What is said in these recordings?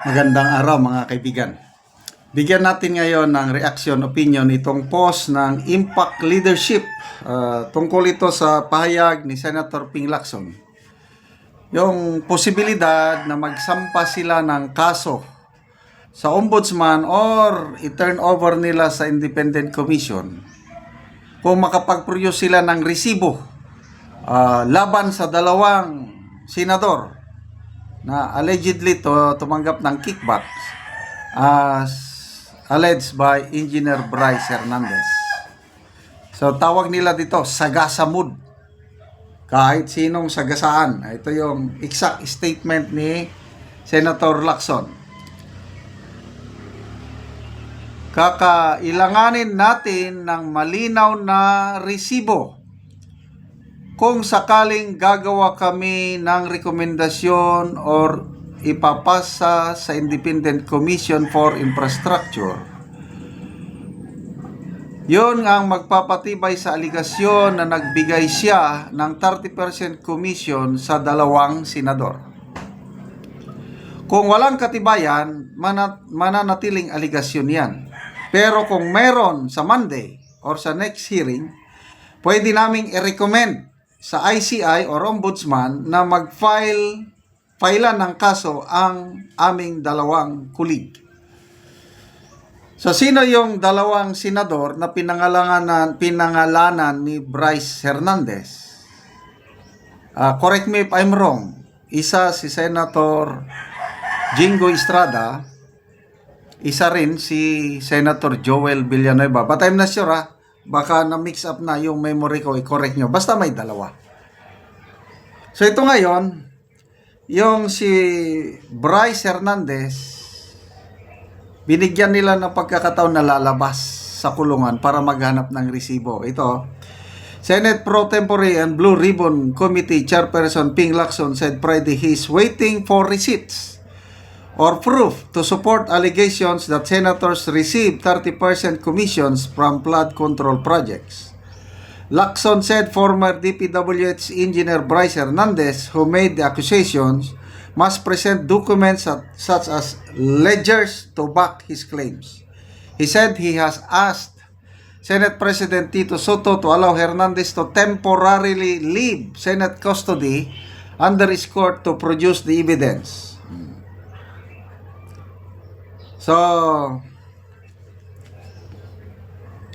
Magandang araw mga kaibigan. Bigyan natin ngayon ng reaction opinion itong post ng Impact Leadership tungkol ito sa pahayag ni Senator Ping Lacson. Yung posibilidad na magsampa sila ng kaso sa ombudsman or i-turn over nila sa independent commission kung makapag-produce sila ng resibo laban sa dalawang senador na allegedly tumanggap ng kickbacks as alleged by Engineer Bryce Hernandez. So tawag nila dito sagasa mood. Kahit sinong sagasaan. Ito yung exact statement ni Senator Lacson. Kakailanganin natin ng malinaw na resibo kung sakaling gagawa kami ng rekomendasyon or ipapasa sa Independent Commission for Infrastructure. Yun ang magpapatibay sa aligasyon na nagbigay siya ng 30% commission sa dalawang senador. Kung walang katibayan, mananatiling aligasyon yan. Pero kung meron sa Monday or sa next hearing, pwede naming i-recommend sa ICI or Ombudsman na mag-filean ng kaso ang aming dalawang kulig. So sino yung dalawang senador na pinangalanan ni Bryce Hernandez? Correct me if I'm wrong. Isa si Senator Jingo Estrada, isa rin si Senator Joel Villanueva. But I'm not sure baka na-mix up na yung memory ko, i-correct nyo. Basta may dalawa. So ito ngayon, yung si Bryce Hernandez, binigyan nila ng pagkakataon na lalabas sa kulungan para maghanap ng resibo. Ito, Senate Pro Tempore and Blue Ribbon Committee Chairperson Ping Lacson said Friday he's waiting for receipts or proof to support allegations that senators received 30% commissions from flood control projects. Lacson said former DPWH engineer Bryce Hernandez, who made the accusations, must present documents such as ledgers to back his claims. He said he has asked Senate President Tito Soto to allow Hernandez to temporarily leave Senate custody under his court to produce the evidence. So,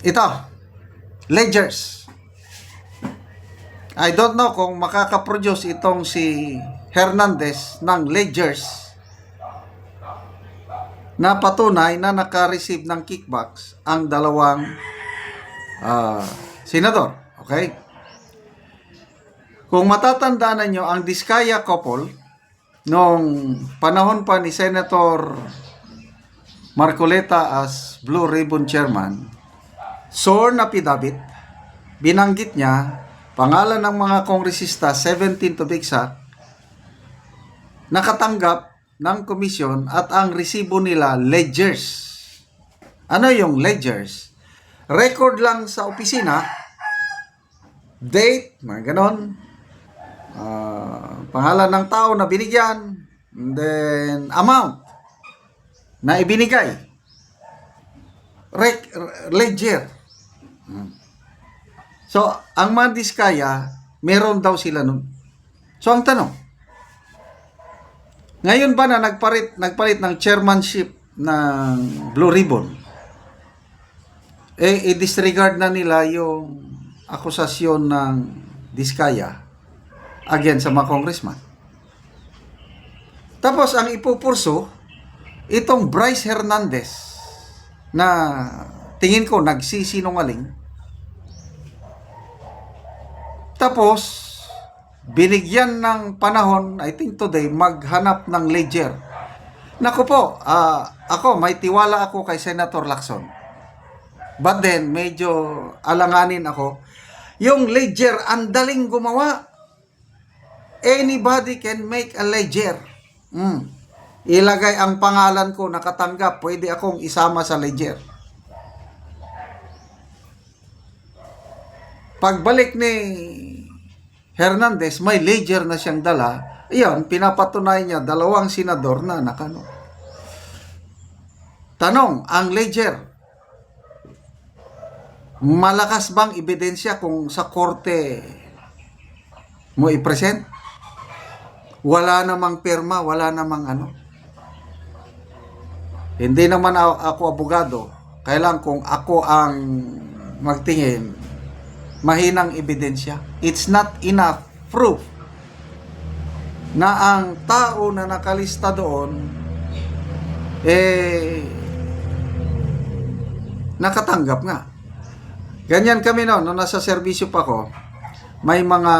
ito, ledgers. I don't know kung makakaproduce itong si Hernandez ng ledgers na patunay na naka-receive ng kickbacks ang dalawang senador. Okay? Kung matatandaan niyo ang Diskaya couple, nung panahon pa ni Senator Marcoleta as Blue Ribbon Chairman, sworn affidavit, binanggit niya, pangalan ng mga kongresista, 17 to be exact, nakatanggap ng komisyon at ang resibo nila, ledgers. Ano yung ledgers? Record lang sa opisina, date, mga ganon, pangalan ng tao na binigyan, and then amount na ibinigay. Ledger. So, ang mga Diskaya, meron daw sila nun. So, ang tanong, ngayon ba na nagpalit ng chairmanship ng Blue Ribbon, i-disregard na nila yung akusasyon ng Diskaya against sa mga congressman. Tapos, ang ipupurso, itong Bryce Hernandez na tingin ko nagsisinungaling. Tapos, binigyan ng panahon, I think today, maghanap ng ledger. Naku po, ako, may tiwala ako kay Senator Lacson. But then, medyo alanganin ako. Yung ledger, ang daling gumawa. Anybody can make a ledger. Ilagay ang pangalan ko, nakatanggap, pwede akong isama sa ledger. Pagbalik ni Hernandez, may ledger na siyang dala. Iyon, pinapatunay niya, dalawang senador na nakano. Tanong, ang ledger, malakas bang ebidensya kung sa korte mo i-present? Wala namang pirma, wala namang ano. Hindi naman ako abogado. Kailan kung ako ang magtingin, mahinang ebidensya. It's not enough proof na ang tao na nakalista doon nakatanggap nga. Ganyan kami nung nasa serbisyo pa ko, may mga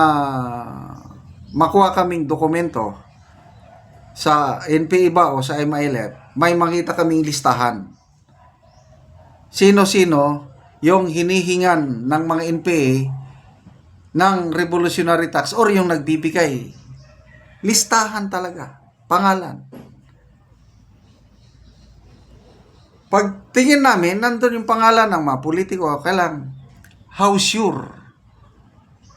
makuha kaming dokumento sa NPA ba o sa MILF, may makita kaming listahan. Sino-sino yung hinihingan ng mga NPA ng revolutionary tax or yung nagbibigay. Listahan talaga. Pangalan. Pag tingin namin, nandun yung pangalan ng mga politiko, kailang how sure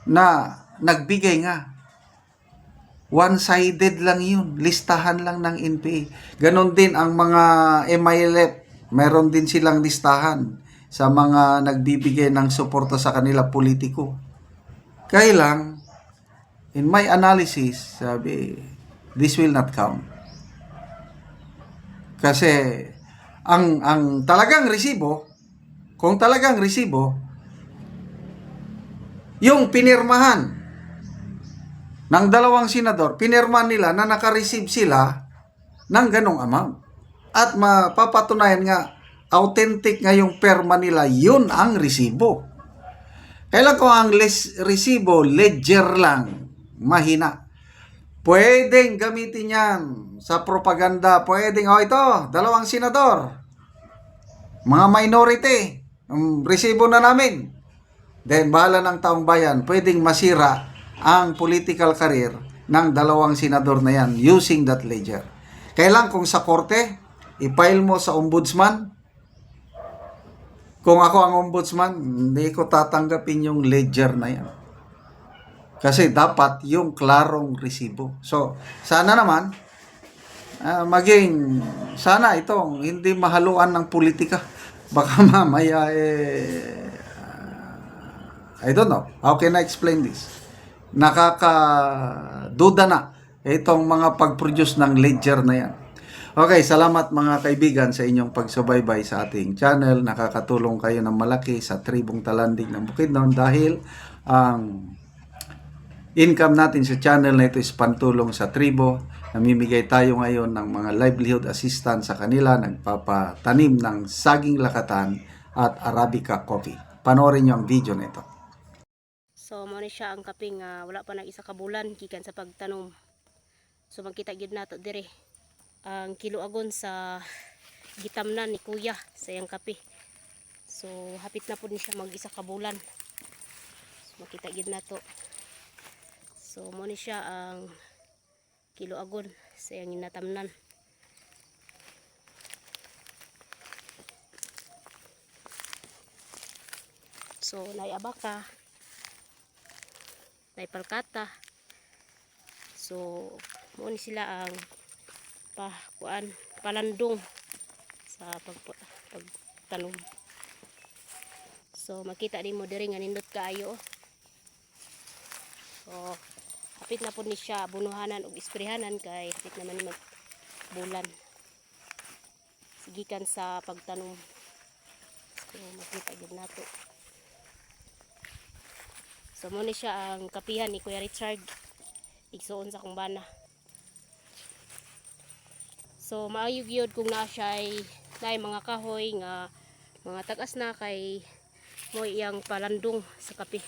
na nagbigay nga. One-sided lang yun. Listahan lang ng NPA. Ganon din ang mga MILF. Meron din silang listahan sa mga nagbibigay ng suporta sa kanila politiko. Kaya lang, in my analysis, sabi, this will not count. Kasi, ang talagang resibo, kung talagang resibo, yung pinirmahan ng dalawang senador, pinirmahan nila na naka-receive sila ng ganong amount. At mapapatunayan nga, authentic nga yung perma nila, yun ang resibo. Kailan ko ang resibo, ledger lang, mahina. Pwedeng gamitin yan sa propaganda. Pwedeng, ito, dalawang senador, mga minority, resibo na namin. Then, bahala ng taong bayan, pwedeng masira ang political career ng dalawang senador na yan using that ledger. Kailan kung sa korte, i-file mo sa ombudsman. Kung ako ang ombudsman, hindi ko tatanggapin yung ledger na yan. Kasi dapat yung klarong resibo. So, sana naman, sana itong hindi mahaluan ng politika. Baka mamaya, I don't know. How can I explain this? Nakakaduda na itong mga pag-produce ng ledger na yan. Okay, salamat mga kaibigan sa inyong pagsubaybay sa ating channel. Nakakatulong kayo ng malaki sa tribong Talandig ng Bukidnon dahil ang income natin sa channel na ito is pantulong sa tribo. Namimigay tayo ngayon ng mga livelihood assistance sa kanila, nagpapatanim ng saging lakatan at Arabica coffee. Panoorin nyo ang video na ito. So mo ni siya ang kaping wala pa nag isa ka bulan gikan sa pagtanom. So magkita gyud nato dire ang kilo agon sa gitamnan ni kuya sa iyang kape. So hapit na pud ni siya mag isa ka bulan. So makita gyud nato. So mo ni siya ang kilo agon sa iyang ginatamnan. So naiabaka, naipalkata. So mo ni sila ang palandong sa pagtanom. So makita din mo diri nga nindot kaayo. So hapit na pud ni siya bunuhanan ug isprehanan kay hapit naman ni magbulan. Sigikan sa pagtanom. So makita gid nato. So mo ni siya ang kapihan ni Kuya Richard. Igsuon sa akong bana. So maayo gyud kung naa siya ay mga kahoy nga mga tagas na kay mo iyang palandong sa kape.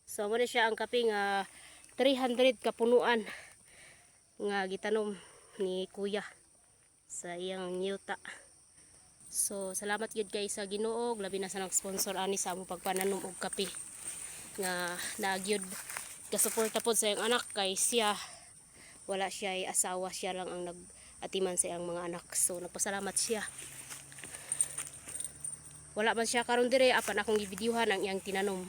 So mo siya ang kape nga 300 kapunuan nga gitanom ni kuya sa iyang niyuta. So salamat gyud guys sa Ginoo, labi na sa nag-sponsor ani sa among pagpananom og kape nga naagyud gasuporta pod sa iyang anak kay siya wala siya ay asawa, siya lang ang nag-atiman sa iyang mga anak. So nagpasalamat siya. wala man siya karon dire apan akong gibidyuhan ang iyang tinanom.